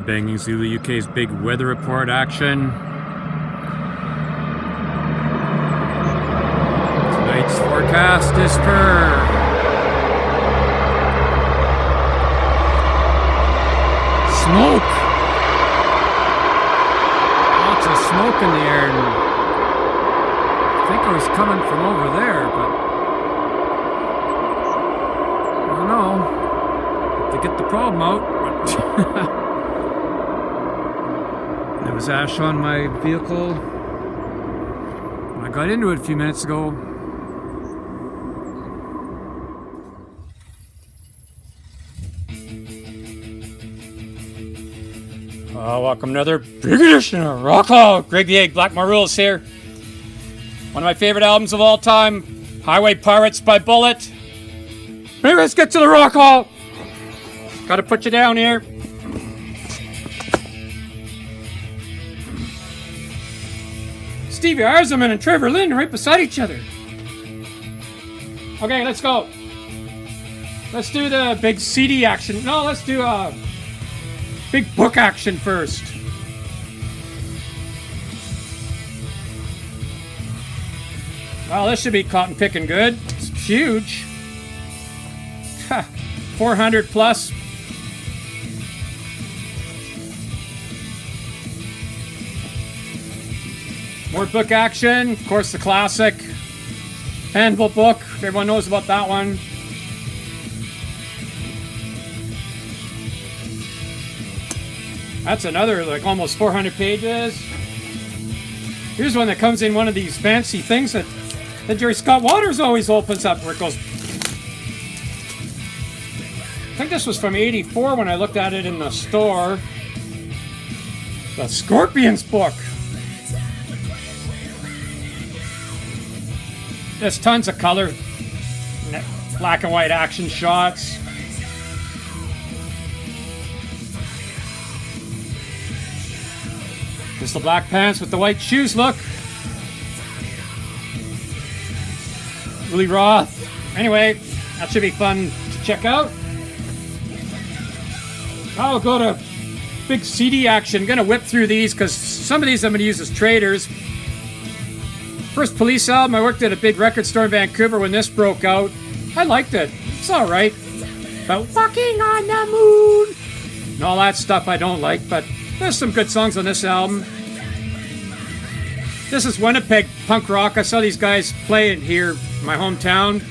Banging Zulu UK's big weather report action. Tonight's forecast is for smoke. Lots of smoke in the air. And I think it was coming from over there, but I don't know. To get the problem out, but there was ash on my vehicle when I got into it a few minutes ago. Welcome to another big edition of Rawk. Greg the Egg, Blackmore Rules here. One of my favorite albums of all time, Highway Pirates by Bullet. Maybe let's get to the Rock Hall. Gotta put you down here. Stevie Eiserman and Trevor Lynn right beside each other. Okay, let's go. Let's do the big CD action. No, let's do a big book action first. Well, this should be cotton picking good. It's huge. 400 plus. More book action. Of course, the classic Anvil book. Everyone knows about that one. That's another, like, almost 400 pages. Here's one that comes in one of these fancy things that Jerry Scott Waters always opens up, where it goes. I think this was from '84 when I looked at it in the store. The Scorpions book. There's tons of color, black and white action shots. There's the black pants with the white shoes look. Willie Roth. Anyway, that should be fun to check out. I'll go to big CD action. Gonna whip through these because some of these I'm gonna use as traders. First Police album, I worked at a big record store in Vancouver when this broke out. I liked it. It's alright. But Walking on the Moon and all that stuff I don't like, but there's some good songs on this album. This is Winnipeg punk rock. I saw these guys play it here in my hometown.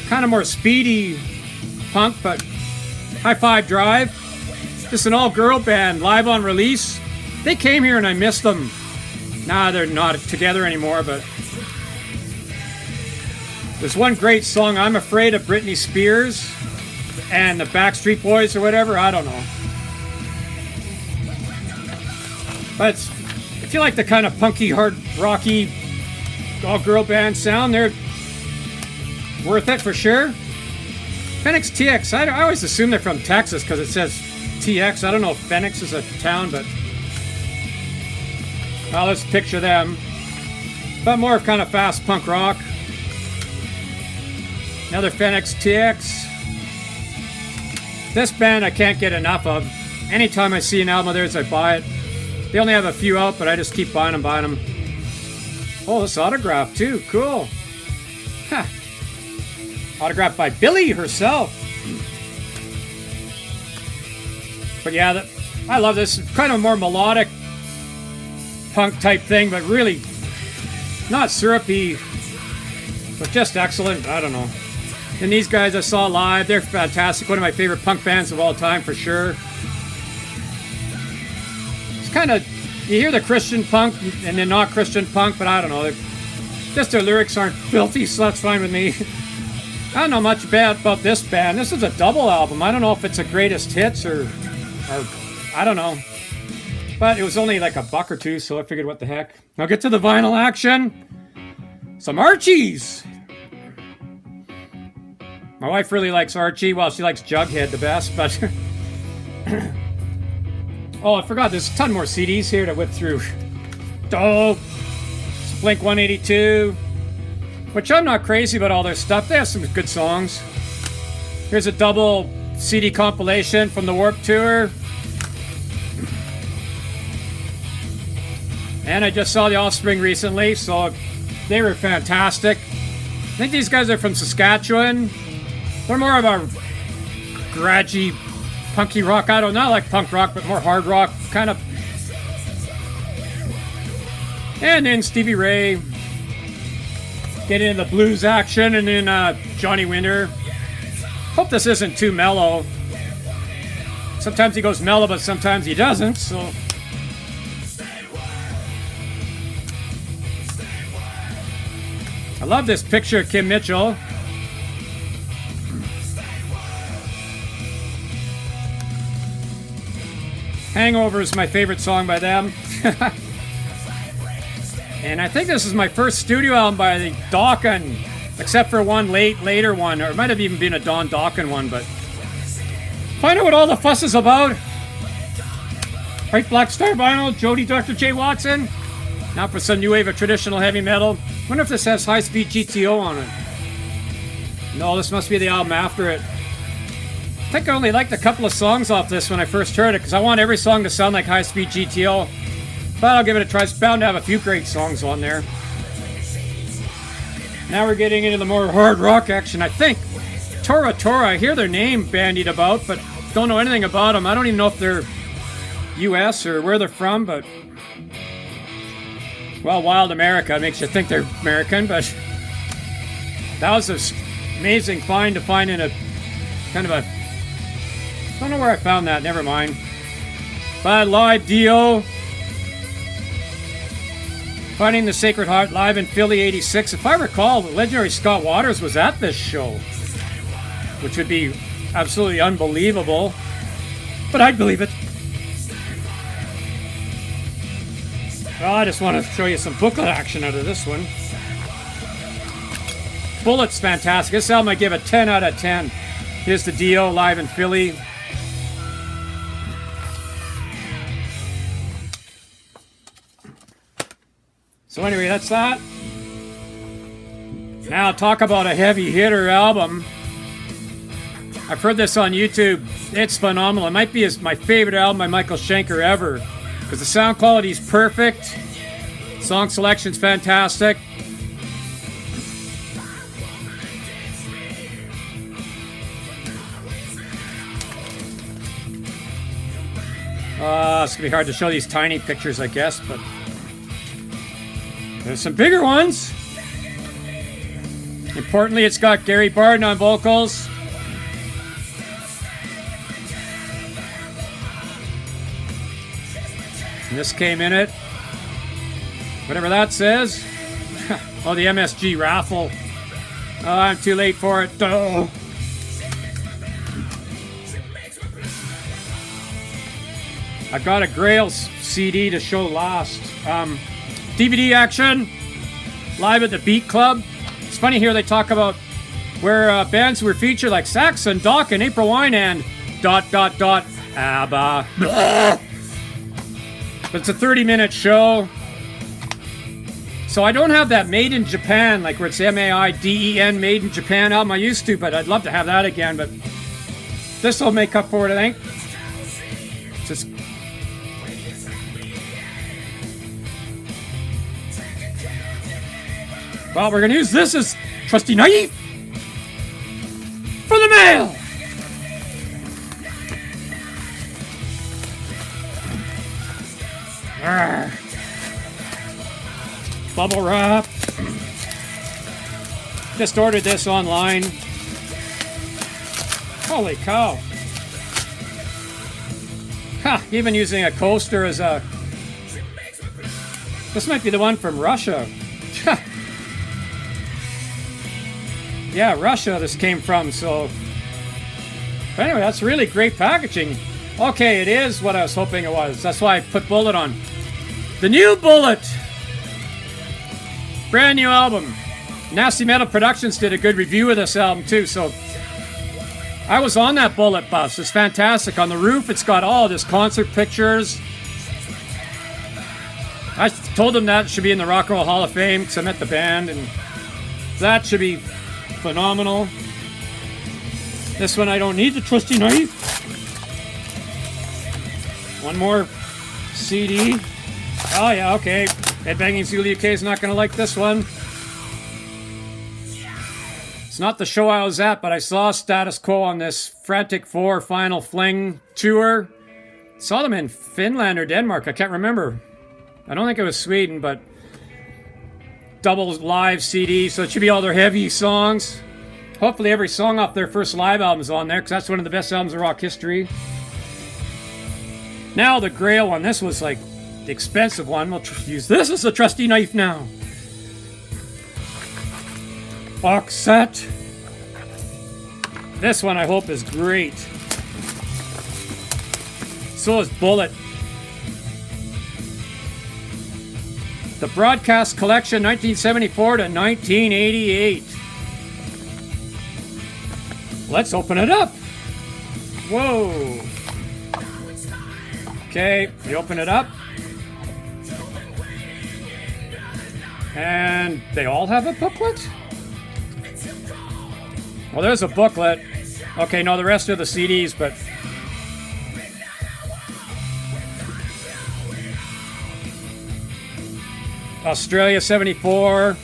Kind of more speedy punk, but High Five Drive. This is an all-girl band, live on release. They came here and I missed them. Nah, they're not together anymore, but there's one great song, I'm Afraid of Britney Spears and the Backstreet Boys or whatever, I don't know. But if you like the kind of punky, hard, rocky, all-girl band sound, they're worth it for sure. Phoenix TX, I always assume they're from Texas because it says TX. I don't know if Phoenix is a town, but well, let's picture them. But more of kind of fast punk rock. Another Phoenix TX. This band I can't get enough of. Anytime I see an album of theirs, I buy it. They only have a few out, but I just keep buying them. Oh, this autograph too. Cool. Huh. Autographed by Billy herself. But yeah, I love this. Kind of more melodic punk type thing, but really not syrupy, but just excellent. I don't know. And these guys I saw live, they're fantastic. One of my favorite punk bands of all time for sure. It's kind of, you hear the Christian punk and then not Christian punk, but I don't know. Just their lyrics aren't filthy, so that's fine with me. I don't know much about this band. This is a double album. I don't know if it's a greatest hits or I don't know. But it was only like $1 or $2, so I figured what the heck. I'll get to the vinyl action. Some Archies. My wife really likes Archie. Well, she likes Jughead the best, but oh, I forgot there's a ton more CDs here to whip through. Oh, Blink 182, which I'm not crazy about all their stuff. They have some good songs. Here's a double CD compilation from the Warped Tour. And I just saw The Offspring recently, so they were fantastic. I think these guys are from Saskatchewan. They're more of a garagey, punky rock. I don't know, like punk rock, but more hard rock kind of. And then Stevie Ray getting into the blues action, and then Johnny Winter. Hope this isn't too mellow. Sometimes he goes mellow, but sometimes he doesn't, so. I love this picture of Kim Mitchell. Hangover is my favorite song by them. And I think this is my first studio album by the Dokken, except for one later one, or it might have even been a Don Dokken one, but find out what all the fuss is about. Right, Black Star Vinyl, Jody Dr. J. Watson. Now for some new wave of traditional heavy metal. Wonder if this has High Speed GTO on it. No, this must be the album after it. I think I only liked a couple of songs off this when I first heard it, because I want every song to sound like High Speed GTO. But I'll give it a try. It's bound to have a few great songs on there. Now we're getting into the more hard rock action, I think. Tora Tora, I hear their name bandied about, but don't know anything about them. I don't even know if they're US or where they're from, but... Well, Wild America makes you think they're American, but... That was an amazing find to find in a... kind of a... I don't know where I found that, never mind. But Live Dio... Finding the Sacred Heart live in Philly, 86. If I recall, the legendary Scott Waters was at this show, which would be absolutely unbelievable, but I'd believe it. Well, I just want to show you some booklet action out of this one. Bullet's fantastic. This album I give a 10 out of 10. Here's the Dio live in Philly. So anyway, that's that. Now talk about a heavy hitter album. I've heard this on YouTube. It's phenomenal. It might be my favorite album by Michael Schenker ever, because the sound quality is perfect. Song selection's fantastic. It's gonna be hard to show these tiny pictures, I guess, but there's some bigger ones. Importantly, it's got Gary Barden on vocals. And this came in it. Whatever that says. Oh, the MSG raffle. Oh, I'm too late for it. Oh. I got a Grail CD to show last. DVD action. Live at the Beat Club. It's funny here they talk about where bands were featured like Saxon, Dokken, April Wine, and ... ABBA. But it's a 30-minute show. So I don't have that Made in Japan, like where it's M-A-I-D-E-N, Made in Japan album. I used to, but I'd love to have that again. But this will make up for it, I think. Just... Well, we're going to use this as trusty knife for the mail. Arrgh. Bubble wrap. Just ordered this online. Holy cow. Ha, even using a coaster as a... This might be the one from Russia. Yeah, Russia this came from, so... But anyway, that's really great packaging. Okay, it is what I was hoping it was. That's why I put Bullet on. The new Bullet! Brand new album. Nasty Metal Productions did a good review of this album, too, so... I was on that Bullet bus. It's fantastic. On the roof, it's got all this concert pictures. I told them that should be in the Rock and Roll Hall of Fame, because I met the band, and that should be... phenomenal. This one I don't need the trusty knife. One more CD. Oh yeah, okay. Headbanging Zulu UK is not going to like this one. It's not the show I was at, but I saw Status Quo on this Frantic 4 Final Fling tour. Saw them in Finland or Denmark, I can't remember. I don't think it was Sweden, but double live CD, so it should be all their heavy songs. Hopefully every song off their first live album is on there, because that's one of the best albums of rock history. Now the Grail one, this was like the expensive one. We'll use this as a trusty knife now. Box set. This one I hope is great. So is Bullet. The Broadcast Collection 1974 to 1988. Let's open it up. Whoa. Okay, we open it up. And they all have a booklet? Well, there's a booklet. Okay, no, the rest are the CDs, but... Australia 74.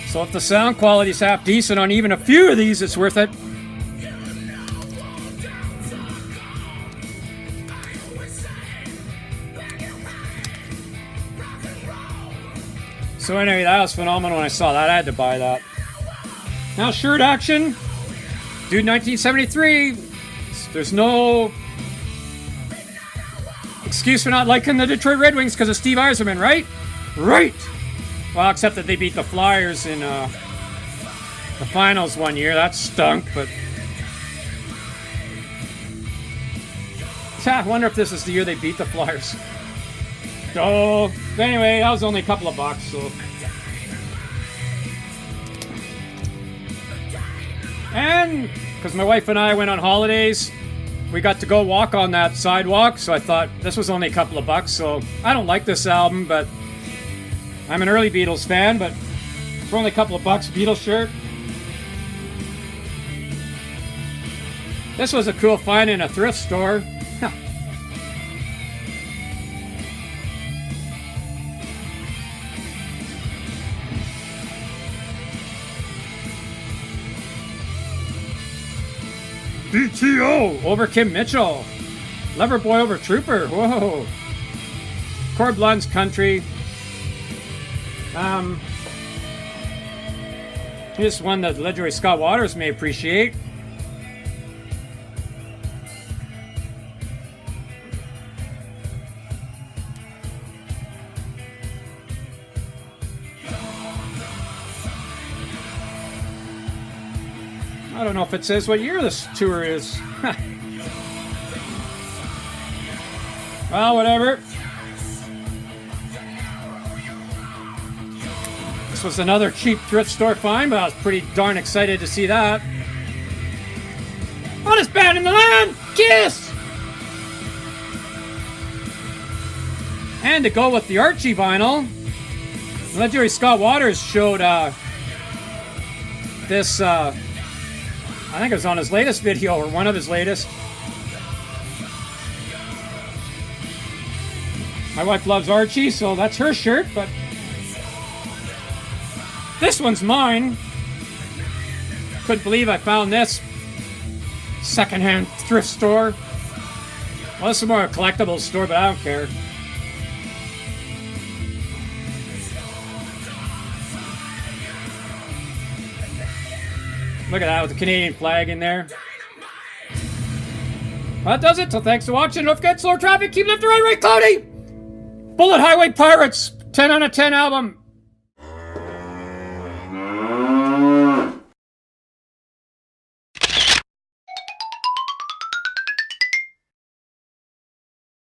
So if the sound quality is half decent on even a few of these, it's worth it. So anyway, that was phenomenal when I saw that. I had to buy that. Now shirt action. Dude, 1973. There's no excuse for not liking the Detroit Red Wings because of Steve Yzerman, right? Right! Well, except that they beat the Flyers in the finals one year. That stunk, but... I wonder if this is the year they beat the Flyers. So, anyway, that was only a couple of bucks, so... And, because my wife and I went on holidays, we got to go walk on that sidewalk, so I thought this was only a couple of bucks, so I don't like this album, but I'm an early Beatles fan, but for only a couple of bucks, Beatles shirt. This was a cool find in a thrift store. BTO over Kim Mitchell. Loverboy over Trooper. Whoa. Cord Blunt's Country. Here's one that legendary Scott Waters may appreciate. I don't know if it says what year this tour is. Well, whatever. This was another cheap thrift store find, but I was pretty darn excited to see that. Hottest band in the land! Kiss! And to go with the Archie vinyl, legendary Scott Waters showed this... I think it was on his latest video, or one of his latest. My wife loves Archie, so that's her shirt, but this one's mine. Couldn't believe I found this secondhand thrift store. Well, this is more a collectibles store, but I don't care. Look at that with the Canadian flag in there. Well, that does it. So thanks for watching. Don't forget, slow traffic. Keep lifting right, cloudy. Bullet Highway Pirates. 10 out of 10 album.